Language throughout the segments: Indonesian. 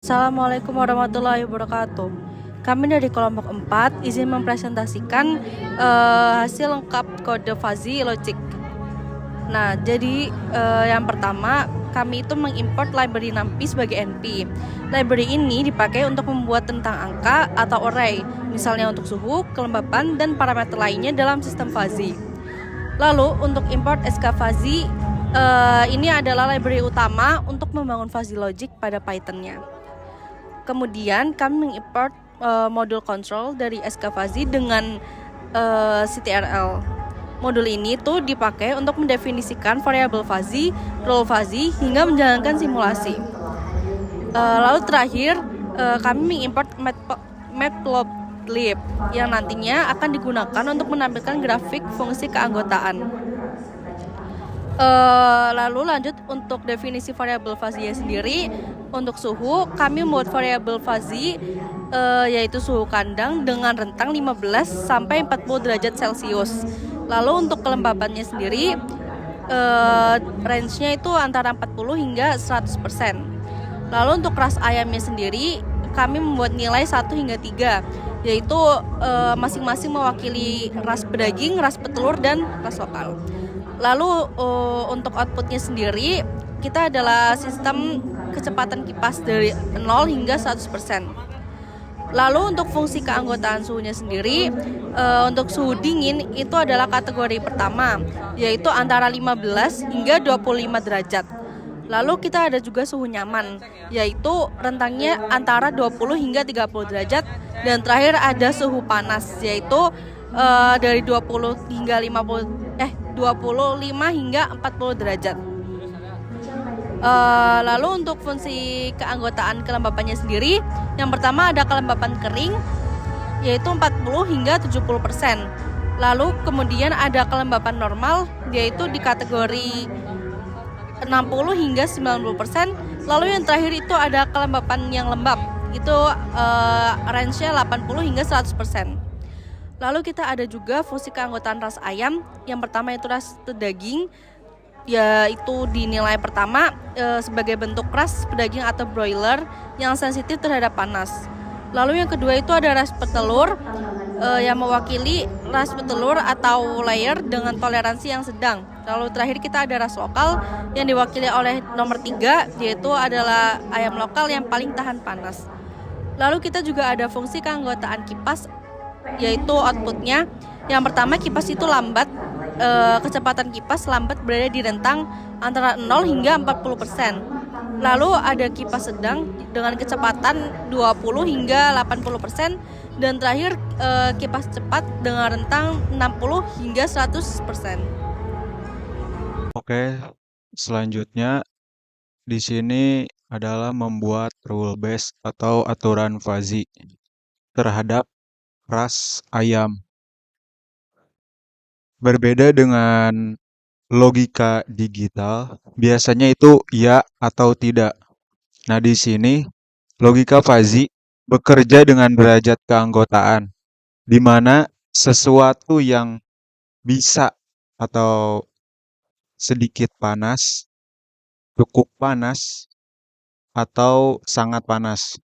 Assalamualaikum warahmatullahi wabarakatuh. Kami dari kelompok 4 izin mempresentasikan hasil lengkap kode fuzzy logic. Nah, jadi yang pertama kami itu mengimport library NumPy sebagai NP. Library ini dipakai untuk membuat tentang angka atau array, misalnya untuk suhu, kelembapan, dan parameter lainnya dalam sistem fuzzy. Lalu untuk import skfuzzy, ini adalah library utama untuk membangun fuzzy logic pada Python-nya. Kemudian kami mengimport modul control dari skfuzzy dengan ctrl. Modul ini tuh dipakai untuk mendefinisikan variabel fuzzy, role fuzzy, hingga menjalankan simulasi. Lalu terakhir kami mengimport matplotlib yang nantinya akan digunakan untuk menampilkan grafik fungsi keanggotaan. Lalu lanjut untuk definisi variabel fuzzy sendiri. Untuk suhu, kami membuat variabel fuzzy yaitu suhu kandang dengan rentang 15 sampai 40 derajat Celcius. Lalu untuk kelembabannya sendiri, range-nya itu antara 40 hingga 100%. Lalu untuk ras ayamnya sendiri, kami membuat nilai 1 hingga 3, yaitu masing-masing mewakili ras pedaging, ras petelur, dan ras lokal. Lalu untuk outputnya sendiri, kita adalah sistem kecepatan kipas dari 0 hingga 100%. Lalu untuk fungsi keanggotaan suhunya sendiri, untuk suhu dingin itu adalah kategori pertama, yaitu antara 15 hingga 25 derajat. Lalu kita ada juga suhu nyaman, yaitu rentangnya antara 20 hingga 30 derajat. Dan terakhir ada suhu panas, yaitu dari 25 hingga 40 derajat. Lalu untuk fungsi keanggotaan kelembapannya sendiri, yang pertama ada kelembapan kering, yaitu 40 hingga 70%. Lalu kemudian ada kelembapan normal, yaitu di kategori 60 hingga 90%. Lalu yang terakhir itu ada kelembapan yang lembab, itu range-nya 80 hingga 100%. Lalu kita ada juga fungsi keanggotaan ras ayam. Yang pertama itu ras pedaging, yaitu di nilai pertama sebagai bentuk ras pedaging atau broiler yang sensitif terhadap panas. Lalu yang kedua itu ada ras petelur, yang mewakili ras petelur atau layer dengan toleransi yang sedang. Lalu terakhir kita ada ras lokal yang diwakili oleh nomor 3, yaitu adalah ayam lokal yang paling tahan panas. Lalu kita juga ada fungsi keanggotaan kipas, yaitu outputnya. Yang pertama, kipas itu lambat. Kecepatan kipas lambat berada di rentang antara 0 hingga 40%. Lalu ada kipas sedang dengan kecepatan 20 hingga 80%. Dan terakhir kipas cepat dengan rentang 60 hingga 100%. Oke, selanjutnya di sini adalah membuat rule base atau aturan fuzzy terhadap ras ayam. Berbeda dengan logika digital, biasanya itu ya atau tidak. Nah, di sini logika fuzzy bekerja dengan derajat keanggotaan, di mana sesuatu yang bisa atau sedikit panas, cukup panas, atau sangat panas.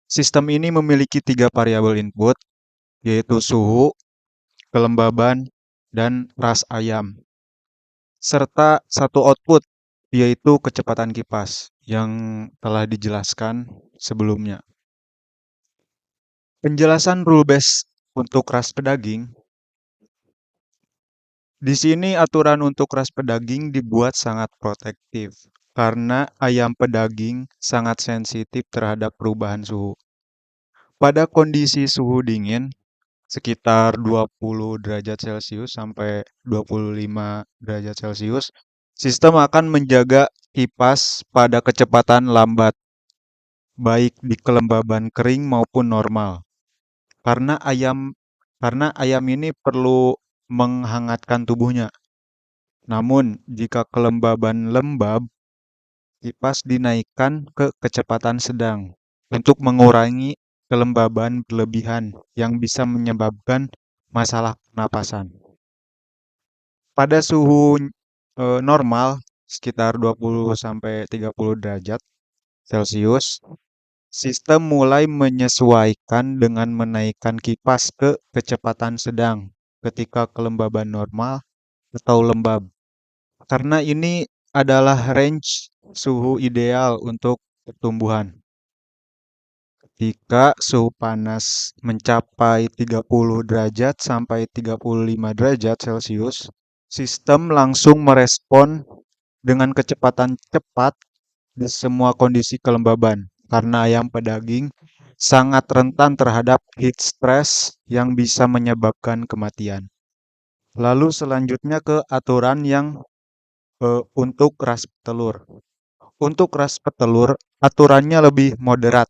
Sistem ini memiliki 3 variabel input, yaitu suhu, kelembaban, dan ras ayam, serta satu output, yaitu kecepatan kipas yang telah dijelaskan sebelumnya. Penjelasan rule base untuk ras pedaging. Di sini aturan untuk ras pedaging dibuat sangat protektif karena ayam pedaging sangat sensitif terhadap perubahan suhu. Pada kondisi suhu dingin, sekitar 20 derajat Celcius sampai 25 derajat Celcius, sistem akan menjaga kipas pada kecepatan lambat, baik di kelembaban kering maupun normal. Karena ayam ini perlu menghangatkan tubuhnya. Namun, jika kelembaban lembab, kipas dinaikkan ke kecepatan sedang untuk mengurangi kelembaban berlebihan yang bisa menyebabkan masalah pernapasan. Pada suhu normal sekitar 20 sampai 30 derajat Celcius, Sistem mulai menyesuaikan dengan menaikkan kipas ke kecepatan sedang ketika kelembaban normal atau lembab. Karena ini adalah range suhu ideal untuk pertumbuhan. Jika suhu panas mencapai 30 derajat sampai 35 derajat Celcius, sistem langsung merespon dengan kecepatan cepat di semua kondisi kelembaban karena ayam pedaging sangat rentan terhadap heat stress yang bisa menyebabkan kematian. Lalu selanjutnya ke aturan yang untuk ras petelur. Untuk ras petelur, aturannya lebih moderat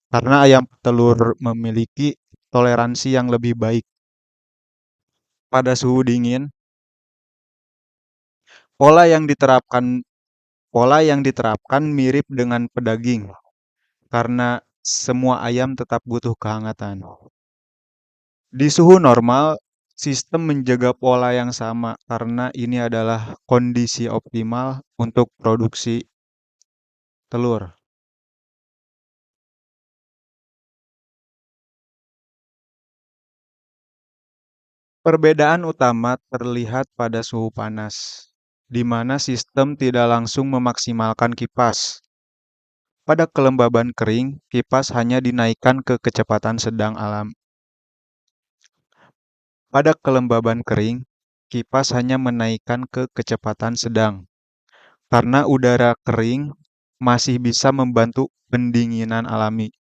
karena ayam petelur memiliki toleransi yang lebih baik pada suhu dingin. Pola yang diterapkan pola yang diterapkan mirip dengan pedaging karena semua ayam tetap butuh kehangatan. Di suhu normal, sistem menjaga pola yang sama karena ini adalah kondisi optimal untuk produksi telur. Perbedaan utama terlihat pada suhu panas, di mana sistem tidak langsung memaksimalkan kipas. Pada kelembaban kering, kipas hanya dinaikkan ke kecepatan sedang alam. Pada kelembaban kering, kipas hanya menaikkan ke kecepatan sedang, karena udara kering masih bisa membantu pendinginan alami.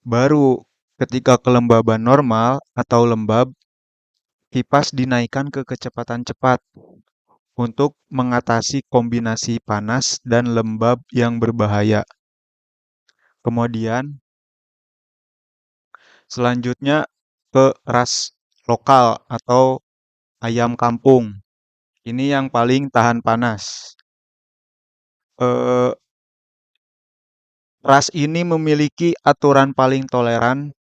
Baru ketika kelembaban normal atau lembab, kipas dinaikkan ke kecepatan cepat untuk mengatasi kombinasi panas dan lembab yang berbahaya. Kemudian, selanjutnya ke ras lokal atau ayam kampung. Ini yang paling tahan panas. Eh, Ras ini memiliki aturan paling toleran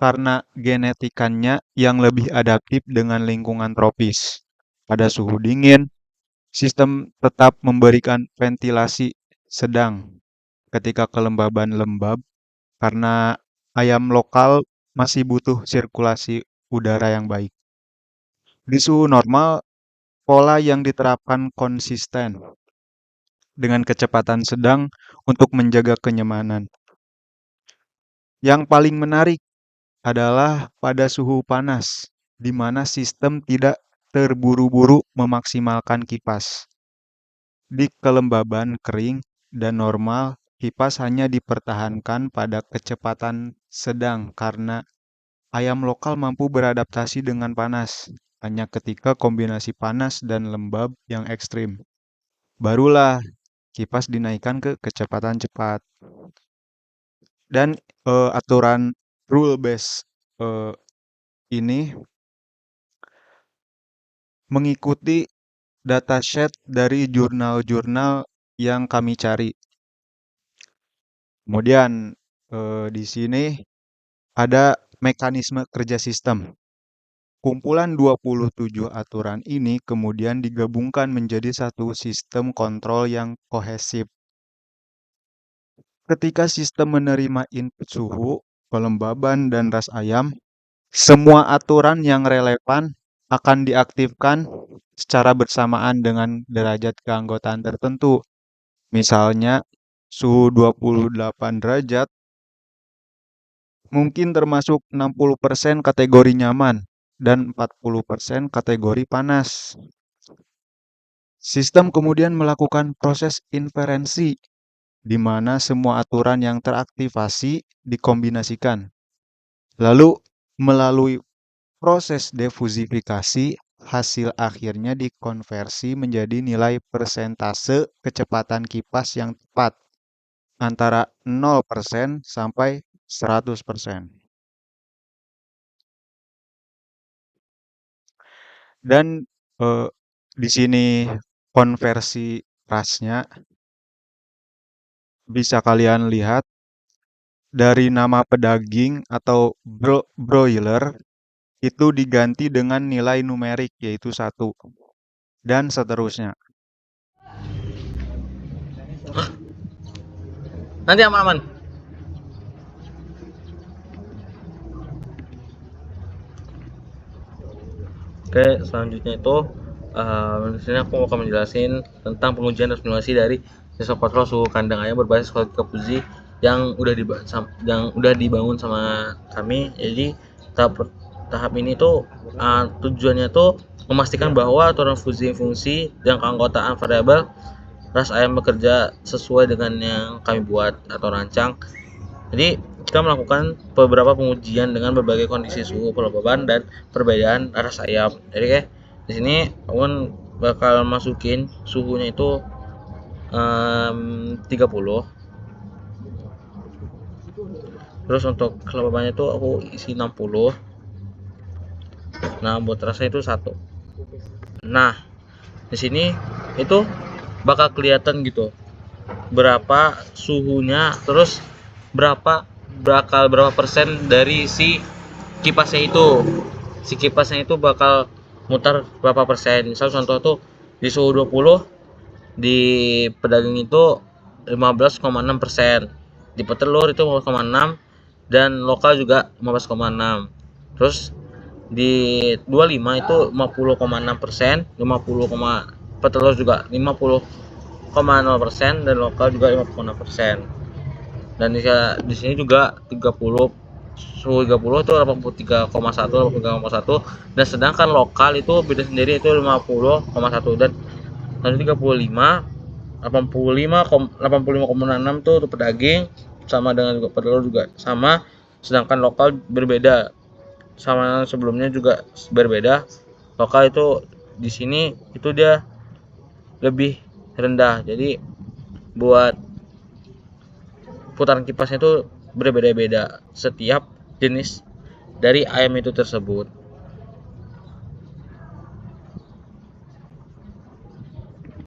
karena genetikannya yang lebih adaptif dengan lingkungan tropis. Pada suhu dingin, sistem tetap memberikan ventilasi sedang ketika kelembaban lembab karena ayam lokal masih butuh sirkulasi udara yang baik. Di suhu normal, pola yang diterapkan konsisten dengan kecepatan sedang untuk menjaga kenyamanan. Yang paling menarik adalah pada suhu panas, di mana sistem tidak terburu-buru memaksimalkan kipas. Di kelembaban kering dan normal, kipas hanya dipertahankan pada kecepatan sedang karena ayam lokal mampu beradaptasi dengan panas hanya ketika kombinasi panas dan lembab yang ekstrim. Barulah kipas dinaikkan ke kecepatan cepat. Dan aturan rule base ini mengikuti datasheet dari jurnal-jurnal yang kami cari. Kemudian di sini ada mekanisme kerja sistem. Kumpulan 27 aturan ini kemudian digabungkan menjadi satu sistem kontrol yang kohesif. Ketika sistem menerima input suhu, kelembaban, dan ras ayam, semua aturan yang relevan akan diaktifkan secara bersamaan dengan derajat keanggotaan tertentu. Misalnya, suhu 28 derajat mungkin termasuk 60% kategori nyaman dan 40% kategori panas. Sistem kemudian melakukan proses inferensi di mana semua aturan yang teraktivasi dikombinasikan. Lalu melalui proses defusifikasi, hasil akhirnya dikonversi menjadi nilai persentase kecepatan kipas yang tepat antara 0% sampai 100%. Dan di sini konversi rasnya bisa kalian lihat dari nama pedaging atau broiler itu diganti dengan nilai numerik yaitu 1 dan seterusnya. Nanti aman-aman. Oke, selanjutnya itu di sini aku akan menjelasin tentang pengujian dan simulasi dari sistem kontrol suhu kandang ayam berbasis logika Fuzzy yang udah dibangun sama kami. Jadi tahap ini tuh tujuannya tuh memastikan bahwa aturan Fuzzy fungsi dan keanggotaan variabel ras ayam bekerja sesuai dengan yang kami buat atau rancang. Jadi kita melakukan beberapa pengujian dengan berbagai kondisi suhu, kelembaban, dan perbedaan ras ayam. Jadi kayak di sini aku bakal masukin suhunya itu 30. Terus untuk kelembabannya itu aku isi 60. Nah, buat rasanya itu 1. Nah, di sini itu bakal kelihatan gitu berapa suhunya, terus berapa persen dari si kipasnya itu. Si kipasnya itu bakal mutar berapa persen. Misal contoh tuh di suhu 20 di pedagang itu 15,6%, di petelur itu 15,6, dan lokal juga 15,6. Terus di 25 itu 50,6%, 50, petelur juga 50,0%, dan lokal juga 50,6%. Dan di sini juga 30, suhu 30 itu 83,1, 83,1, dan sedangkan lokal itu beda sendiri itu 50,1. Dan nanti 35, 85,6 tuh untuk pedaging, sama dengan juga petelur juga sama, sedangkan lokal berbeda sama sebelumnya juga berbeda. Lokal itu di sini itu dia lebih rendah, jadi buat putaran kipasnya itu berbeda-beda setiap jenis dari ayam itu tersebut.